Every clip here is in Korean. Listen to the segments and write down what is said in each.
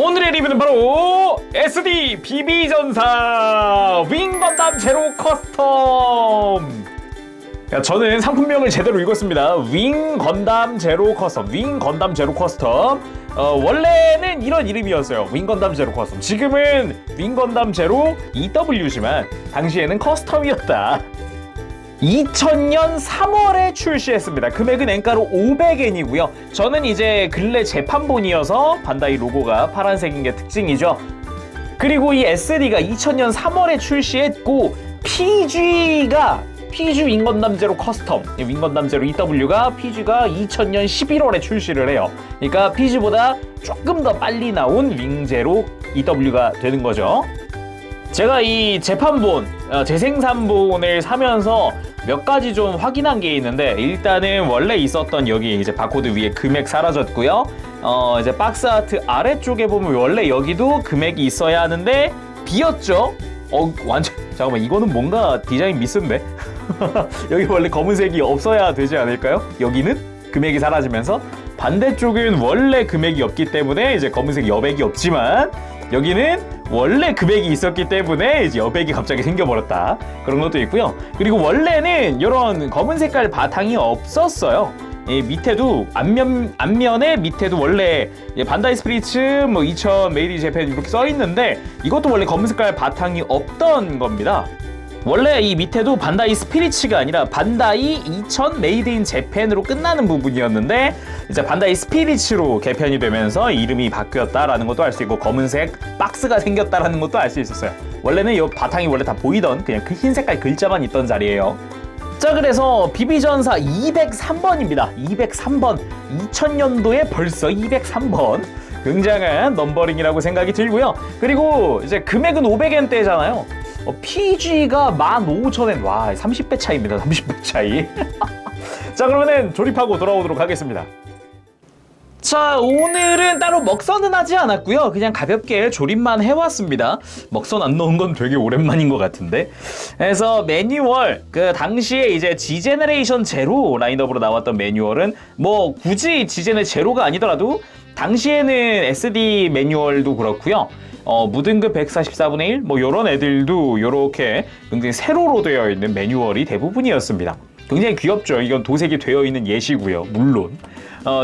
오늘의 리뷰는 바로 SD BB전사 윙건담 제로 커스텀. 저는 상품명을 제대로 읽었습니다. 윙건담 제로 커스텀. 윙건담 제로 커스텀. 원래는 이런 이름이었어요. 윙건담 제로 커스텀. 지금은 윙건담 제로 EW지만 당시에는 커스텀이었다. 2000년 3월에 출시했습니다. 금액은 엔가로 500엔이고요. 저는 이제 근래 재판본이어서 반다이 로고가 파란색인 게 특징이죠. 그리고 이 SD가 2000년 3월에 출시했고 PG 윙건담 제로 커스텀, 윙건담 제로 EW가 PG가 2000년 11월에 출시를 해요. 그러니까 PG보다 조금 더 빨리 나온 윙제로 EW가 되는 거죠. 제가 이 재판본, 재생산본을 사면서 몇 가지 좀 확인한 게 있는데, 일단은 원래 있었던 여기 이제 바코드 위에 금액 사라졌고요. 이제 박스 아트 아래쪽에 보면 원래 여기도 금액이 있어야 하는데 비었죠? 완전 잠깐만, 이거는 뭔가 디자인 미스인데? 여기 원래 검은색이 없어야 되지 않을까요? 여기는 금액이 사라지면서 반대쪽은 원래 금액이 없기 때문에 이제 검은색 여백이 없지만 여기는 원래 금액이 있었기 때문에 이제 여백이 갑자기 생겨버렸다. 그런 것도 있고요. 그리고 원래는 이런 검은 색깔 바탕이 없었어요. 밑에도 앞면에 밑에도 원래 반다이 스피리츠 2000 메이드 인 재팬 이렇게 써 있는데 이것도 원래 검은 색깔 바탕이 없던 겁니다. 원래 이 밑에도 반다이 스피리츠가 아니라 반다이 2000 메이드 인 재팬으로 끝나는 부분이었는데 이제 반다이 스피리츠로 개편이 되면서 이름이 바뀌었다라는 것도 알 수 있고 검은색 박스가 생겼다라는 것도 알 수 있었어요. 원래는 이 바탕이 원래 다 보이던 그냥 그 흰 색깔 글자만 있던 자리예요. 자, 그래서 BB전사 203번입니다. 203번. 2000년도에 벌써 203번. 굉장한 넘버링이라고 생각이 들고요. 그리고 이제 금액은 500엔대잖아요. PG가 15,000엔. 와, 30배 차이입니다. 30배 차이. 자, 그러면은 조립하고 돌아오도록 하겠습니다. 자, 오늘은 따로 먹선은 하지 않았고요. 그냥 가볍게 조립만 해왔습니다. 먹선 안 넣은 건 되게 오랜만인 것 같은데. 그래서 매뉴얼, 그 당시에 이제 G제네레이션 제로 라인업으로 나왔던 매뉴얼은 뭐 굳이 G제네 제로가 아니더라도 당시에는 SD 매뉴얼도 그렇고요. 무등급 144분의 1, 뭐 요런 애들도 요렇게 굉장히 세로로 되어 있는 매뉴얼이 대부분이었습니다. 굉장히 귀엽죠. 이건 도색이 되어 있는 예시고요. 물론.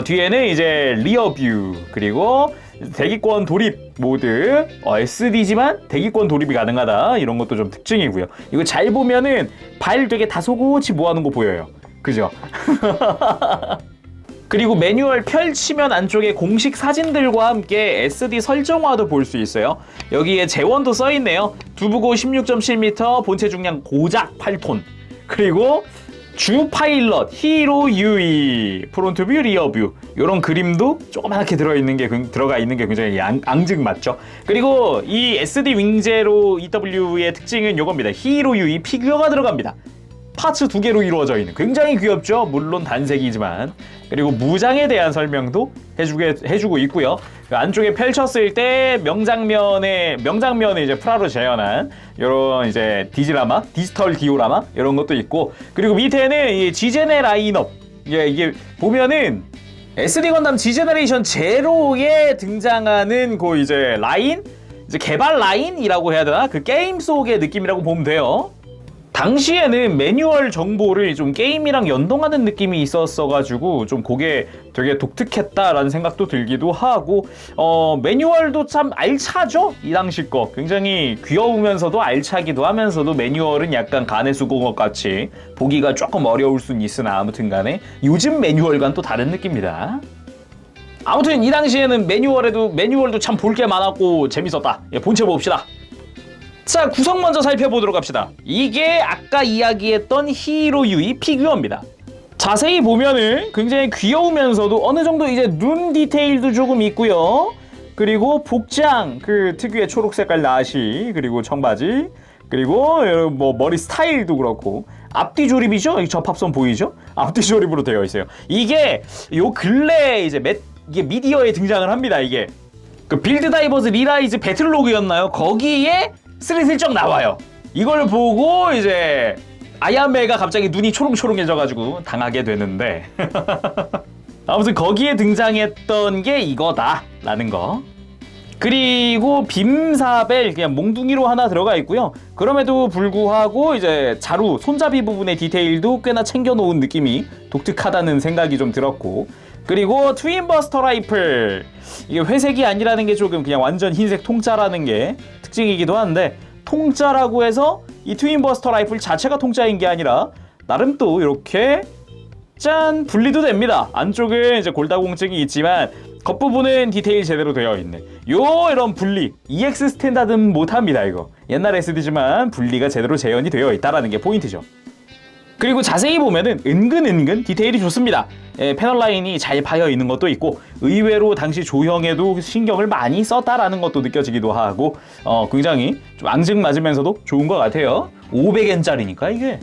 뒤에는 이제 리어뷰, 그리고 대기권 돌입 모드, SD지만 대기권 돌입이 가능하다. 이런 것도 좀 특징이고요. 이거 잘 보면은 발 되게 다소곳이 모아놓은 거 보여요. 그죠? 그리고 매뉴얼 펼치면 안쪽에 공식 사진들과 함께 SD 설정화도 볼 수 있어요. 여기에 재원도 써있네요. 두부고 16.7m, 본체 중량 고작 8톤. 그리고 주 파일럿, 히로 유이, 프론트 뷰, 리어 뷰 이런 그림도 조그맣게 들어가 있는 게 굉장히 앙증맞죠. 그리고 이 SD 윙제로 EW의 특징은 이겁니다. 히로 유이 피규어가 들어갑니다. 파츠 2개로 이루어져 있는, 굉장히 귀엽죠. 물론 단색이지만. 그리고 무장에 대한 설명도 해주고 있고요. 그 안쪽에 펼쳤을 때 명장면에 이제 프라로 재현한 이런 이제 디지털 디오라마 이런 것도 있고, 그리고 밑에는 이 G제네 라인업, 이게 보면은 SD 건담 G제네레이션 제로에 등장하는 그 이제 라인, 이제 개발 라인이라고 해야 되나? 그 게임 속의 느낌이라고 보면 돼요. 당시에는 매뉴얼 정보를 좀 게임이랑 연동하는 느낌이 있었어가지고 좀 그게 되게 독특했다라는 생각도 들기도 하고, 매뉴얼도 참 알차죠? 이 당시 거 굉장히 귀여우면서도 알차기도 하면서도 매뉴얼은 약간 간의 수공업 같이 보기가 조금 어려울 수는 있으나 아무튼 간에 요즘 매뉴얼과는 또 다른 느낌입니다. 아무튼 이 당시에는 매뉴얼도 참 볼 게 많았고 재밌었다. 본체 봅시다. 자, 구성 먼저 살펴보도록 합시다. 이게 아까 이야기했던 히로 유이 피규어입니다. 자세히 보면은 굉장히 귀여우면서도 어느 정도 이제 눈 디테일도 조금 있고요. 그리고 복장, 그 특유의 초록 색깔 나시, 그리고 청바지, 그리고 뭐 머리 스타일도 그렇고, 앞뒤 조립이죠? 이 접합선 보이죠? 앞뒤 조립으로 되어 있어요. 이게 요 근래에 이제 이게 미디어에 등장을 합니다. 이게 그 빌드 다이버즈 리라이즈 배틀로그였나요? 거기에 슬슬쩍 나와요. 이걸 보고 이제 아야메가 갑자기 눈이 초롱초롱해져가지고 당하게 되는데 아무튼 거기에 등장했던 게 이거다라는 거. 그리고 빔사벨 그냥 몽둥이로 하나 들어가 있고요. 그럼에도 불구하고 이제 자루 손잡이 부분의 디테일도 꽤나 챙겨놓은 느낌이 독특하다는 생각이 좀 들었고, 그리고 트윈버스터 라이플, 이게 회색이 아니라는 게 조금 그냥 완전 흰색 통짜라는 게 특징이기도 한데, 통짜라고 해서 이 트윈버스터 라이플 자체가 통짜인 게 아니라 나름 또 이렇게 짠 분리도 됩니다. 안쪽은 이제 골다공증이 있지만 겉부분은 디테일 제대로 되어 있네. 이런 분리 EX 스탠다드는 못합니다. 이거 옛날 SD지만 분리가 제대로 재현이 되어 있다라는 게 포인트죠. 그리고 자세히 보면은 은근 디테일이 좋습니다. 패널 라인이 잘 파여 있는 것도 있고, 의외로 당시 조형에도 신경을 많이 썼다라는 것도 느껴지기도 하고, 굉장히 좀 앙증맞으면서도 좋은 것 같아요. 500엔짜리니까 이게.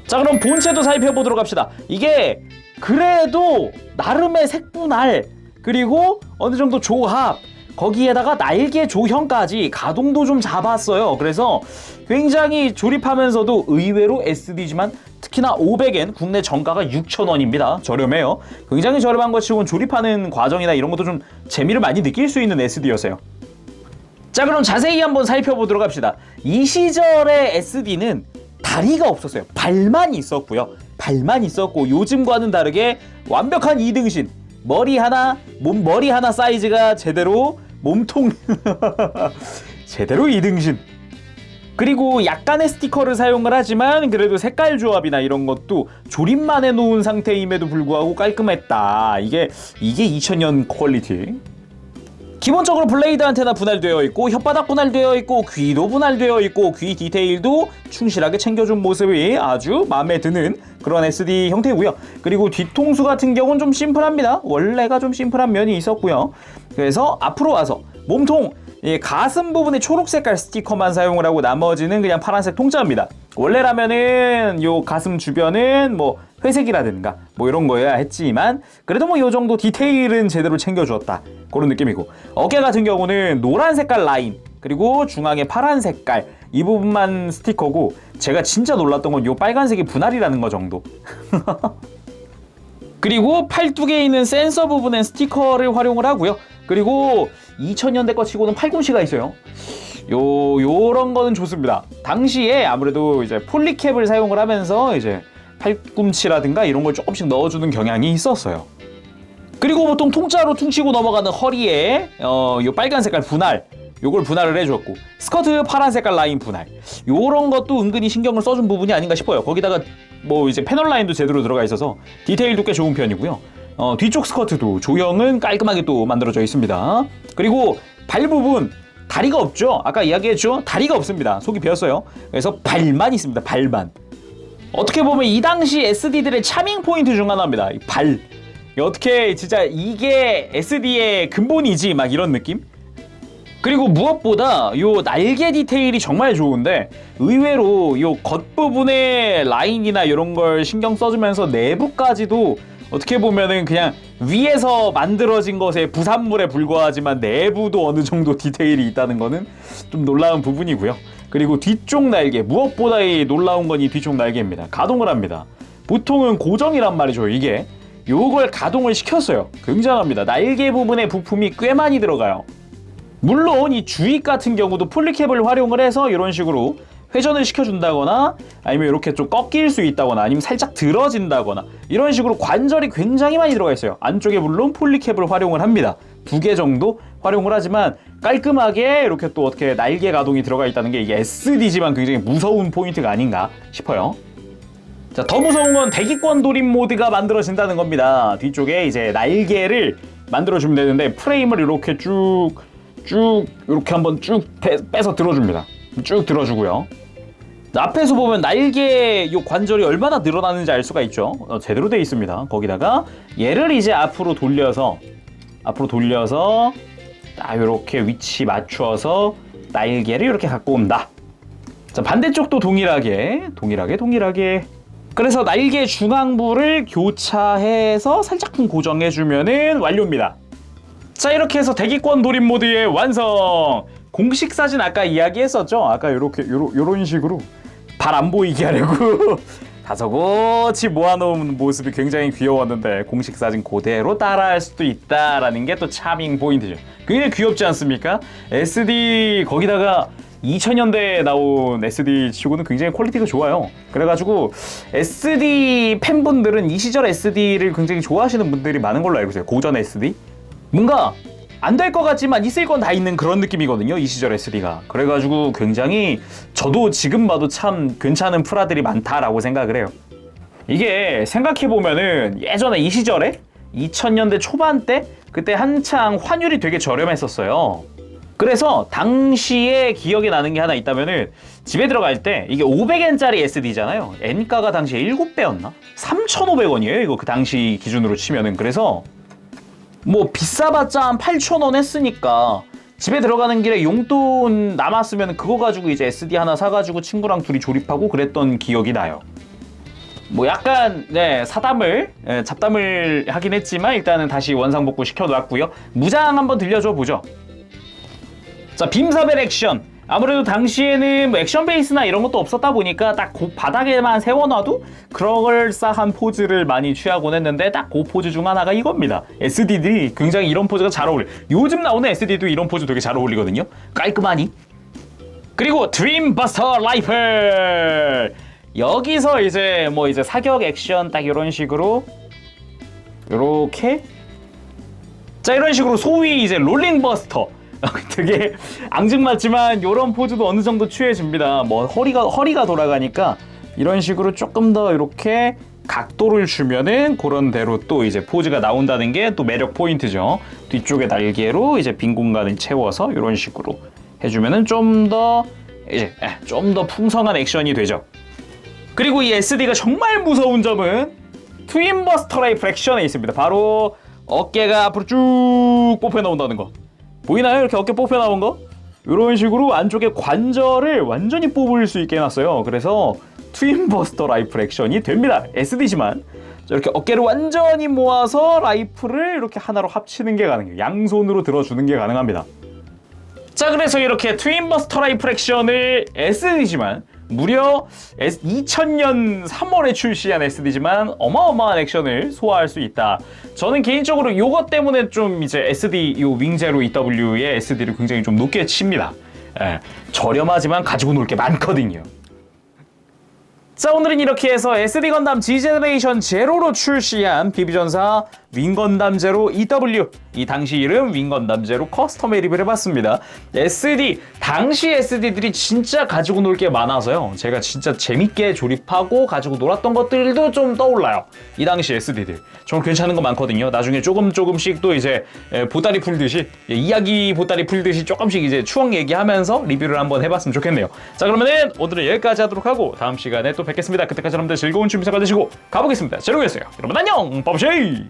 자, 그럼 본체도 살펴보도록 합시다. 이게 그래도 나름의 색분할, 그리고 어느 정도 조합, 거기에다가 날개 조형까지 가동도 좀 잡았어요. 그래서 굉장히 조립하면서도 의외로 SD지만 특히나 500엔 국내 정가가 6,000원입니다. 저렴해요. 굉장히 저렴한 것 치고는 조립하는 과정이나 이런 것도 좀 재미를 많이 느낄 수 있는 SD였어요. 자, 그럼 자세히 한번 살펴보도록 합시다. 이 시절의 SD는 다리가 없었어요. 발만 있었고요. 발만 있었고, 요즘과는 다르게 완벽한 2등신. 머리 하나 사이즈가 제대로 몸통 제대로 2등신. 그리고 약간의 스티커를 사용을 하지만 그래도 색깔 조합이나 이런 것도 조립만 해놓은 상태임에도 불구하고 깔끔했다. 이게 2000년 퀄리티. 기본적으로 블레이드 안테나 분할되어 있고, 혓바닥 분할되어 있고, 귀도 분할되어 있고, 귀 디테일도 충실하게 챙겨준 모습이 아주 마음에 드는 그런 SD 형태고요. 그리고 뒤통수 같은 경우는 좀 심플합니다. 원래가 좀 심플한 면이 있었고요. 그래서 앞으로 와서 몸통, 가슴 부분에 초록 색깔 스티커만 사용을 하고 나머지는 그냥 파란색 통짜입니다. 원래라면은 요 가슴 주변은 뭐 회색이라든가 뭐 이런 거여야 했지만 그래도 뭐 요 정도 디테일은 제대로 챙겨주었다, 그런 느낌이고, 어깨 같은 경우는 노란 색깔 라인, 그리고 중앙에 파란 색깔, 이 부분만 스티커고, 제가 진짜 놀랐던 건 요 빨간색이 분할이라는 거 정도. 그리고 팔뚝에 있는 센서 부분엔 스티커를 활용을 하고요. 그리고 2000년대 거 치고는 팔꿈치가 있어요. 요런 거는 좋습니다. 당시에 아무래도 이제 폴리캡을 사용을 하면서 이제 팔꿈치라든가 이런 걸 조금씩 넣어주는 경향이 있었어요. 그리고 보통 통짜로 퉁치고 넘어가는 허리에 요 빨간 색깔 분할, 요걸 분할을 해줬고, 스커트 파란 색깔 라인 분할, 요런 것도 은근히 신경을 써준 부분이 아닌가 싶어요. 거기다가 뭐 이제 패널 라인도 제대로 들어가 있어서 디테일도 꽤 좋은 편이고요. 뒤쪽 스커트도 조형은 깔끔하게 또 만들어져 있습니다. 그리고 발 부분, 다리가 없죠. 아까 이야기했죠. 다리가 없습니다. 속이 비었어요. 그래서 발만 있습니다. 발만. 어떻게 보면 이 당시 SD들의 차밍 포인트 중 하나입니다. 이 발. 어떻게 진짜 이게 SD의 근본이지, 막 이런 느낌? 그리고 무엇보다 요 날개 디테일이 정말 좋은데, 의외로 요 겉부분의 라인이나 이런 걸 신경 써주면서 내부까지도 어떻게 보면은 그냥 위에서 만들어진 것의 부산물에 불과하지만 내부도 어느 정도 디테일이 있다는 거는 좀 놀라운 부분이고요. 그리고 뒤쪽 날개, 무엇보다 이 놀라운 건 이 뒤쪽 날개입니다. 가동을 합니다. 보통은 고정이란 말이죠. 이게 요걸 가동을 시켰어요. 굉장합니다. 날개 부분에 부품이 꽤 많이 들어가요. 물론 이 주익 같은 경우도 폴리캡을 활용을 해서 이런 식으로 회전을 시켜준다거나, 아니면 이렇게 좀 꺾일 수 있다거나, 아니면 살짝 들어진다거나, 이런 식으로 관절이 굉장히 많이 들어가 있어요. 안쪽에 물론 폴리캡을 활용을 합니다. 2개 정도 활용을 하지만 깔끔하게 이렇게 또 어떻게 날개 가동이 들어가 있다는 게 이게 SD지만 굉장히 무서운 포인트가 아닌가 싶어요. 자, 더 무서운 건 대기권 돌입 모드가 만들어진다는 겁니다. 뒤쪽에 이제 날개를 만들어주면 되는데, 프레임을 이렇게 쭉 이렇게 한번 쭉 빼서 들어줍니다. 쭉 들어주고요. 앞에서 보면 날개 요 관절이 얼마나 늘어나는지 알 수가 있죠. 제대로 돼 있습니다. 거기다가 얘를 이제 앞으로 돌려서 딱 이렇게 위치 맞추어서 날개를 이렇게 갖고 온다. 자, 반대쪽도 동일하게. 그래서 날개 중앙부를 교차해서 살짝쿵 고정해주면은 완료입니다. 자, 이렇게 해서 대기권 돌입 모드의 완성! 공식 사진 아까 이야기했었죠? 아까 요런 식으로 발 안 보이게 하려고 다소곳이 모아놓은 모습이 굉장히 귀여웠는데 공식 사진 그대로 따라할 수도 있다라는 게 또 차밍 포인트죠. 굉장히 귀엽지 않습니까? SD 거기다가 2000년대에 나온 SD 치고는 굉장히 퀄리티가 좋아요. 그래가지고 SD 팬분들은 이 시절 SD를 굉장히 좋아하시는 분들이 많은 걸로 알고 있어요. 고전 SD. 뭔가 안 될 것 같지만 있을 건 다 있는 그런 느낌이거든요. 이 시절 SD가. 그래가지고 굉장히 저도 지금 봐도 참 괜찮은 프라들이 많다라고 생각을 해요. 이게 생각해보면은 예전에 이 시절에 2000년대 초반 때 그때 한창 환율이 되게 저렴했었어요. 그래서 당시에 기억이 나는 게 하나 있다면은 집에 들어갈 때 이게 500엔짜리 SD잖아요. N가가 당시에 7배였나? 3,500원이에요. 이거 그 당시 기준으로 치면은. 그래서 뭐 비싸봤자 한 8,000원 했으니까 집에 들어가는 길에 용돈 남았으면 그거 가지고 이제 SD 하나 사가지고 친구랑 둘이 조립하고 그랬던 기억이 나요. 뭐 약간 잡담을 하긴 했지만 일단은 다시 원상복구 시켜놨고요. 무장 한번 들려줘 보죠. 자, 빔사벨 액션. 아무래도 당시에는 뭐 액션 베이스나 이런 것도 없었다 보니까 딱 그 바닥에만 세워놔도 그럴싸한 포즈를 많이 취하곤 했는데 딱 그 포즈 중 하나가 이겁니다. SD들이 굉장히 이런 포즈가 잘 어울려. 요즘 나오는 SD도 이런 포즈 되게 잘 어울리거든요. 깔끔하니. 그리고 드림버스터 라이플. 여기서 이제 뭐 이제 사격 액션 딱 이런 식으로 요렇게 자 이런 식으로 소위 이제 롤링버스터. 되게 앙증맞지만 이런 포즈도 어느 정도 취해집니다. 뭐 허리가 돌아가니까 이런 식으로 조금 더 이렇게 각도를 주면은 그런 대로 또 이제 포즈가 나온다는 게 또 매력 포인트죠. 뒤쪽에 날개로 이제 빈 공간을 채워서 이런 식으로 해주면은 좀 더 풍성한 액션이 되죠. 그리고 이 SD가 정말 무서운 점은 트윈버스터 라이플 액션에 있습니다. 바로 어깨가 앞으로 쭉 뽑혀 나온다는 거. 보이나요? 이렇게 어깨 뽑혀 나온 거? 이런 식으로 안쪽에 관절을 완전히 뽑을 수 있게 해놨어요. 그래서 트윈버스터 라이플 액션이 됩니다. SD지만 이렇게 어깨를 완전히 모아서 라이플을 이렇게 하나로 합치는 게 가능해요. 양손으로 들어주는 게 가능합니다. 자, 그래서 이렇게 트윈버스터 라이플 액션을 SD지만 무려 2000년 3월에 출시한 SD지만 어마어마한 액션을 소화할 수 있다. 저는 개인적으로 요것 때문에 좀 이제 SD 요 윙제로 EW의 SD를 굉장히 좀 높게 칩니다. 저렴하지만 가지고 놀 게 많거든요. 자, 오늘은 이렇게 해서 SD 건담 G제너레이션 제로로 출시한 BB전사 윙건담 제로 EW, 이 당시 이름 윙건담 제로 커스텀에 리뷰를 해봤습니다. SD, 당시 SD들이 진짜 가지고 놀 게 많아서요. 제가 진짜 재밌게 조립하고 가지고 놀았던 것들도 좀 떠올라요. 이 당시 SD들. 정말 괜찮은 거 많거든요. 나중에 조금씩 또 이제 보따리 풀듯이, 이야기 보따리 풀듯이 조금씩 이제 추억 얘기하면서 리뷰를 한번 해봤으면 좋겠네요. 자, 그러면은 오늘은 여기까지 하도록 하고 다음 시간에 또 뵙겠습니다. 그때까지 여러분들 즐거운 취미 생활 되시고 가보겠습니다. 제로였어요. 여러분 안녕! 빠바쉐이!